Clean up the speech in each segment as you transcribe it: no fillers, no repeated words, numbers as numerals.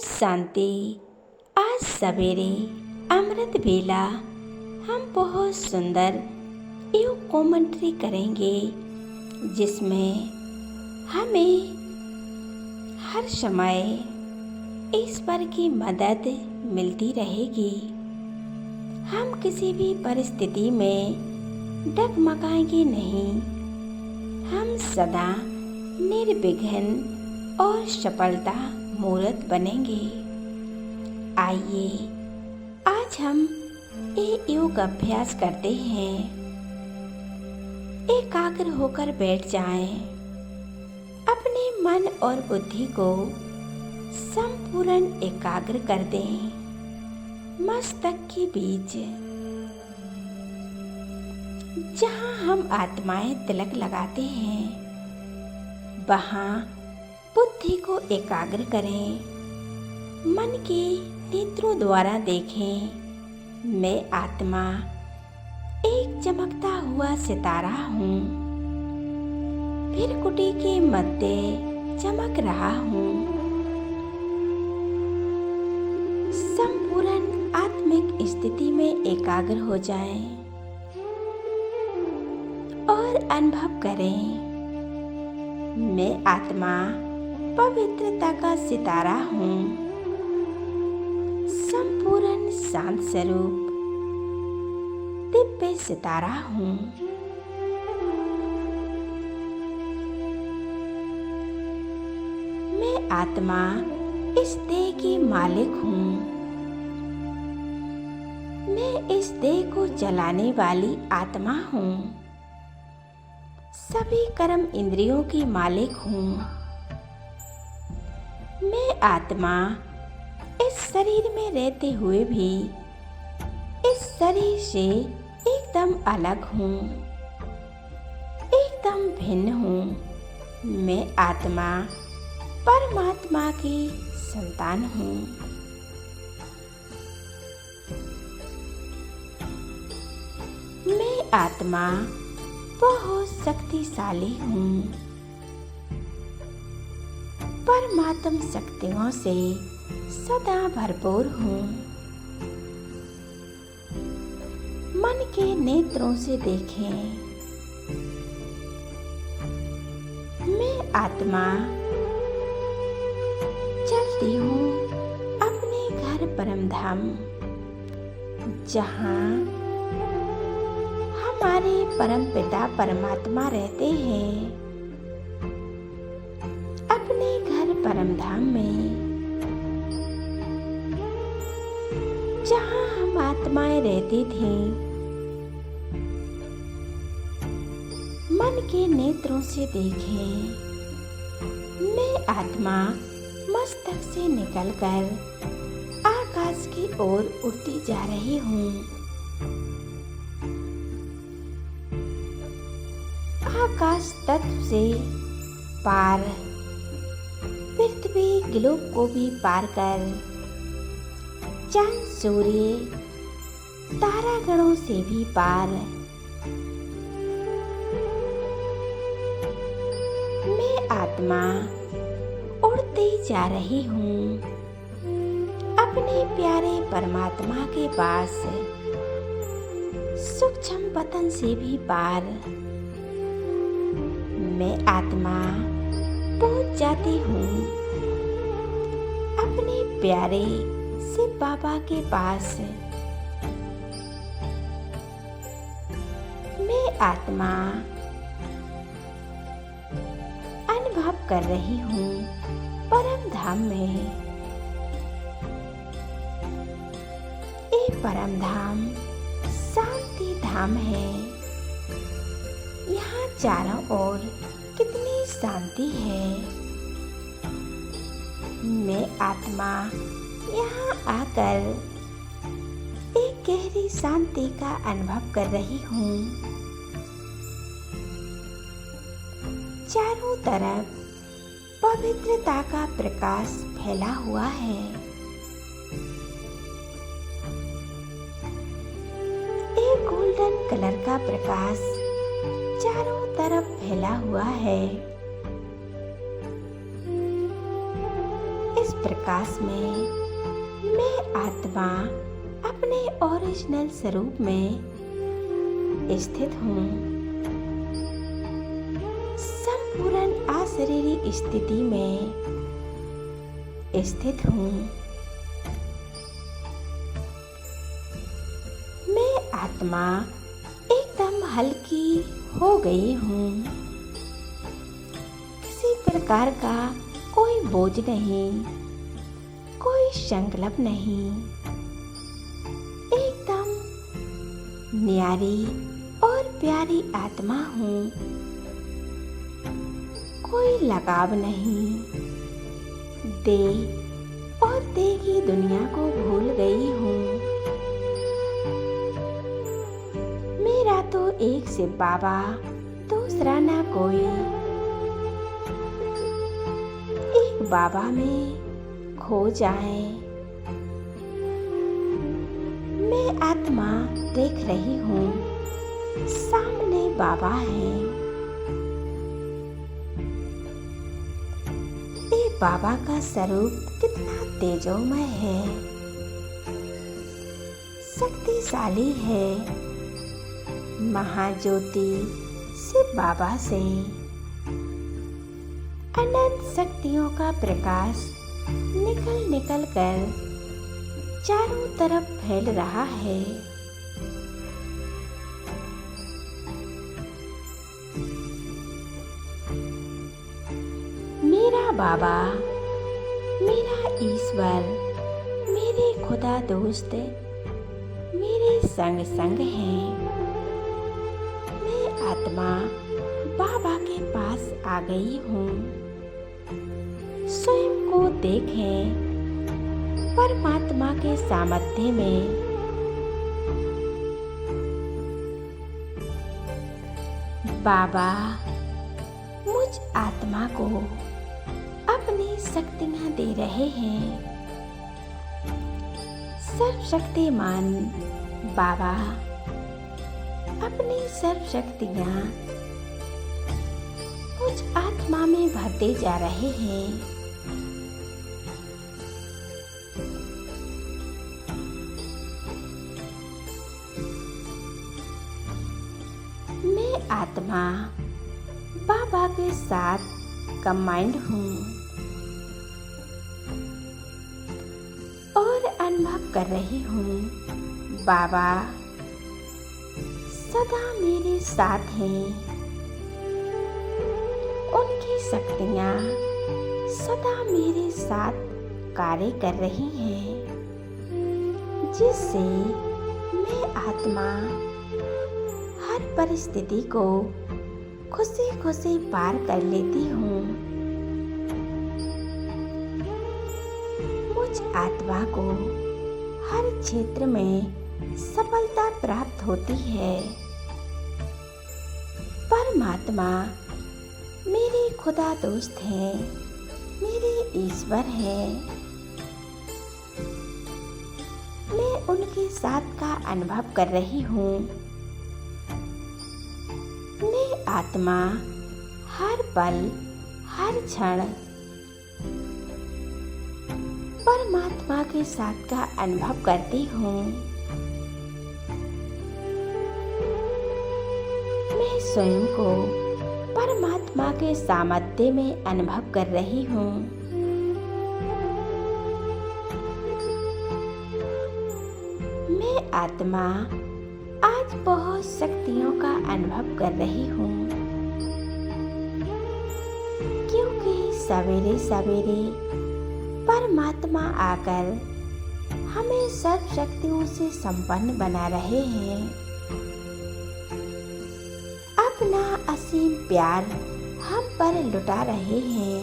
शांति। आज सवेरे अमृत वेला हम बहुत सुंदर योग कमेंट्री करेंगे, जिसमें हमें हर समय ईश्वर की मदद मिलती रहेगी। हम किसी भी परिस्थिति में डगमगाएंगे नहीं। हम सदा निर्विघ्न और सफलता मूर्त बनेंगे। आइए आज हम ये योग अभ्यास करते हैं। एकाग्र होकर बैठ जाएं। अपने मन और बुद्धि को संपूर्ण एकाग्र कर दें। मस्तक के बीच जहाँ हम आत्माएं तिलक लगाते हैं, वहाँ बुद्धि को एकाग्र करें। मन के नेत्रों द्वारा देखें, मैं आत्मा एक चमकता हुआ सितारा हूँ। फिर कुटी के मध्य चमक रहा हूँ। संपूर्ण आत्मिक स्थिति में एकाग्र हो जाएं और अनुभव करें, मैं आत्मा पवित्रता का सितारा हूँ। संपूर्ण शांत स्वरूप दिव्य सितारा हूँ। मैं आत्मा इस देह की मालिक हूँ। मैं इस देह को चलाने वाली आत्मा हूँ। सभी कर्म इंद्रियों की मालिक हूँ। मैं आत्मा इस शरीर में रहते हुए भी इस शरीर से एकदम अलग हूँ, एकदम भिन्न हूँ। मैं आत्मा परमात्मा की संतान हूँ। मैं आत्मा बहुत शक्तिशाली हूँ। परमात्म शक्तियों से सदा भरपूर हूँ। मन के नेत्रों से देखें, मैं आत्मा चलती हूँ अपने घर परमधाम, जहाँ हमारे परम पिता परमात्मा रहते हैं। अपने घर परमधाम में जहाँ हम आत्माएं रहती थीं, मन के नेत्रों से देखें, मैं आत्मा मस्तक से निकलकर आकाश की ओर उड़ती जा रही हूँ। आकाश तत्व से पार पृथ्वी ग्लोब को भी पार कर चांद सूर्य तारागणों से भी पार मैं आत्मा उड़ती जा रही हूँ अपने प्यारे परमात्मा के पास, सूक्ष्म पतन से भी पार। मैं आत्मा पहुंच जाती हूँ अपने प्यारे शिव बाबा के पास। मैं आत्मा अनुभव कर रही हूँ परम धाम में। ये परम धाम शांति धाम है। यहाँ चारों ओर कितनी शांति है। मैं आत्मा यहाँ आकर एक गहरी शांति का अनुभव कर रही हूँ। चारों तरफ पवित्रता का प्रकाश फैला हुआ है। एक गोल्डन कलर का प्रकाश चारों तरफ फैला हुआ है। इस प्रकाश में मैं आत्मा अपने ओरिजिनल स्वरूप में स्थित हूँ। संपूर्ण अशरीरी स्थिति में स्थित हूँ। मैं आत्मा एकदम हल्की हो गई हूँ। किसी प्रकार का कोई बोझ नहीं, कोई संकल्प नहीं। एकदम न्यारी और प्यारी आत्मा हूँ। कोई लगाव नहीं। देह और देह की दुनिया को भूल गई हूँ। मेरा तो एक से बाबा, दूसरा ना कोई। एक बाबा में खो जाए। मैं आत्मा देख रही हूँ, सामने बाबा हैं। ये बाबा का स्वरूप कितना तेजोमय है, शक्तिशाली है। महाज्योति से बाबा से अनंत शक्तियों का प्रकाश निकल निकल कर चारों तरफ फैल रहा है। मेरा बाबा, मेरा ईश्वर, मेरे खुदा दोस्त मेरे संग संग हैं। मैं आत्मा बाबा के पास आ गई हूँ। स्वयं को देखें परमात्मा के सामर्थ्य में। बाबा मुझ आत्मा को अपनी शक्तियाँ दे रहे हैं। सर्वशक्तिमान बाबा अपनी सर्व शक्तियाँ मुझ आत्मा में भरते जा रहे हैं। मैं आत्मा बाबा के साथ कंबाइंड हूँ और अनुभव कर रही हूँ बाबा सदा मेरे साथ हैं। उनकी शक्तियाँ सदा मेरे साथ कार्य कर रही हैं, जिससे मैं आत्मा हर परिस्थिति को खुशी खुशी पार कर लेती हूँ। मुझ आत्मा को हर क्षेत्र में सफलता प्राप्त होती है। परमात्मा मेरे खुदा दोस्त हैं, मेरे ईश्वर हैं। मैं उनके साथ का अनुभव कर रही हूँ। मैं आत्मा हर पल हर क्षण परमात्मा के साथ का अनुभव करती हूँ। मैं स्वयं को परमात्मा के सामर्थ्य में अनुभव कर रही हूँ। मैं आत्मा आज बहुत शक्तियों का अनुभव कर रही हूँ, क्योंकि सवेरे सवेरे परमात्मा आकर हमें सर्व शक्तियों से संपन्न बना रहे हैं। अपना असीम प्यार हम पर लुटा रहे हैं।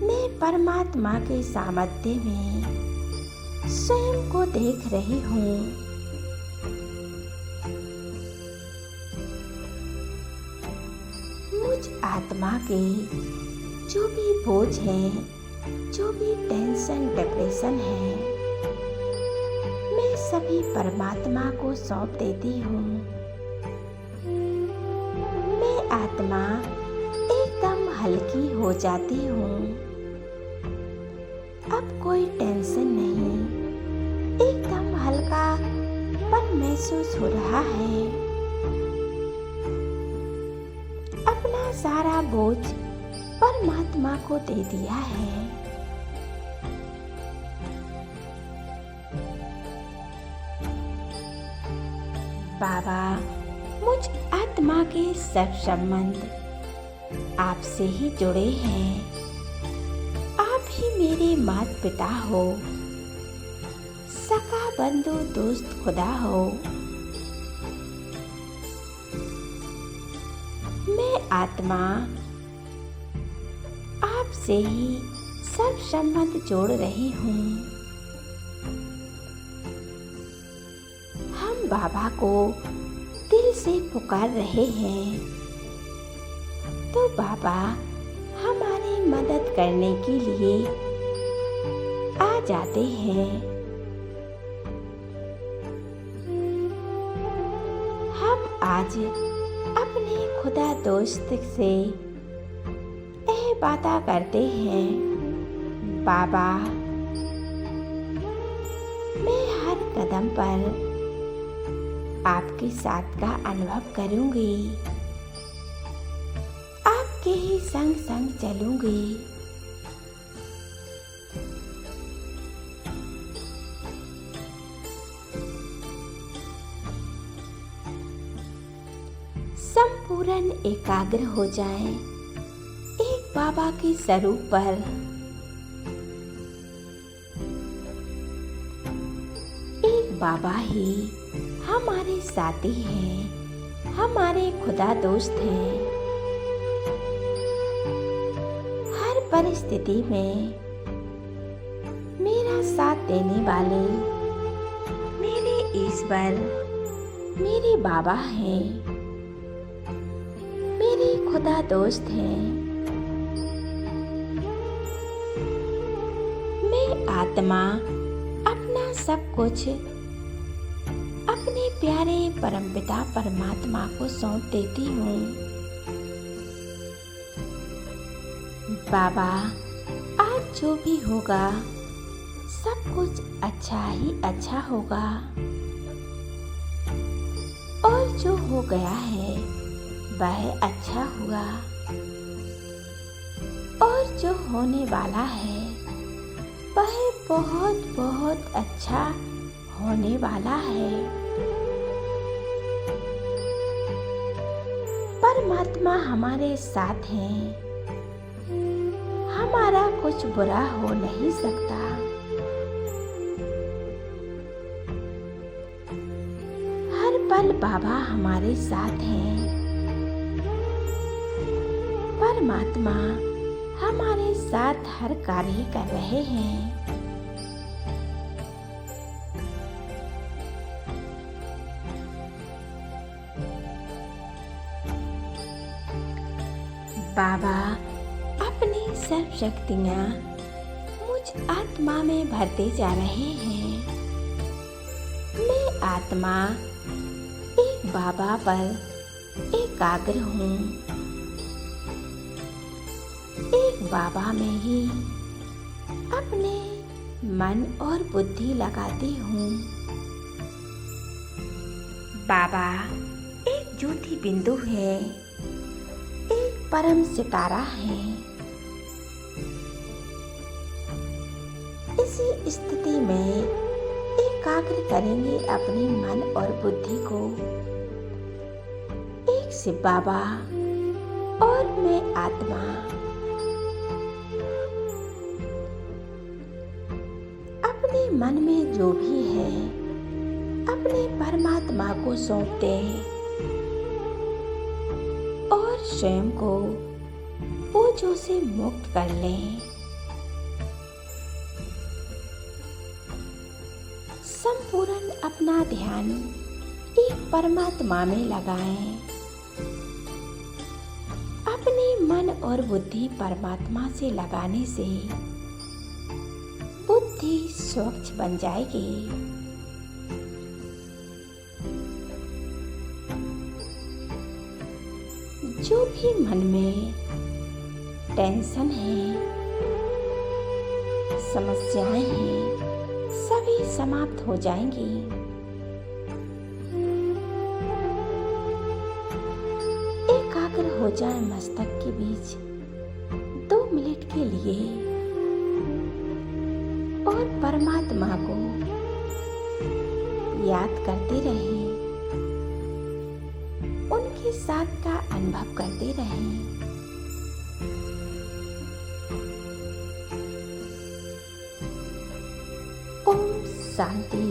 मैं परमात्मा के सामर्थ्य में स्वयं को देख रही हूँ। मुझ आत्मा के जो भी बोझ है, जो भी टेंशन डिप्रेशन है, मैं सभी परमात्मा को सौंप देती हूँ। मैं आत्मा एकदम हल्की हो जाती हूँ। अब कोई टेंशन नहीं, एकदम हल्कापन महसूस हो रहा है। अपना सारा बोझ परमात्मा को दे दिया है। बाबा, मुझ आत्मा के सब संबंध आपसे ही जुड़े हैं। आप ही मेरे माता पिता हो, सखा बंधु दोस्त खुदा हो। मैं आत्मा आपसे ही सब संबंध जोड़ रही हूँ। हम बाबा को दिल से पुकार रहे हैं तो बाबा हमारी मदद करने के लिए आ जाते हैं। हम आज अपने खुदा दोस्त से यह बातें करते हैं, बाबा मैं हर कदम पर आपके साथ का अनुभव करूंगी, आपके ही संग संग चलूंगी। संपूर्ण एकाग्र हो जाएं एक बाबा के स्वरूप पर। एक बाबा ही हमारे साथी हैं, हमारे खुदा दोस्त हैं। हर परिस्थिति में मेरा साथ देने वाले मेरे ईश्वर मेरे बाबा हैं, मेरे खुदा दोस्त हैं। मैं आत्मा अपना सब कुछ अपने प्यारे परमपिता परमात्मा को सौंप देती हूँ। बाबा, आज जो भी होगा सब कुछ अच्छा ही अच्छा होगा, और जो हो गया है वह अच्छा हुआ, और जो होने वाला है वह बहुत बहुत अच्छा होने वाला है। परमात्मा हमारे साथ हैं, हमारा कुछ बुरा हो नहीं सकता। हर पल बाबा हमारे साथ हैं। परमात्मा हमारे साथ हर कार्य कर रहे हैं। बाबा अपनी सर्व शक्तियाँ मुझ आत्मा में भरते जा रहे हैं। मैं आत्मा एक बाबा पर एकाग्र हूँ। एक बाबा में ही अपने मन और बुद्धि लगाती हूँ। बाबा एक ज्योति बिंदु है, एक परम सितारा है। इसी स्थिति में एकाग्र करेंगे अपने मन और बुद्धि को। एक शिव बाबा और मैं आत्मा अपने मन में जो भी है अपने परमात्मा को सौंप दें और स्वयं को बोझों से मुक्त कर लें। संपूर्ण अपना ध्यान एक परमात्मा में लगाएं। अपने मन और बुद्धि परमात्मा से लगाने से बुद्धि स्वच्छ बन जाएगी। जो भी मन में टेंशन है, समस्याएं हैं, सभी समाप्त हो जाएंगी। एकाग्र हो जाए मस्तक के बीच 2 मिनट के लिए और परमात्मा को याद करते रहें, उनके साथ का अनुभव करते रहें। ओम शांति।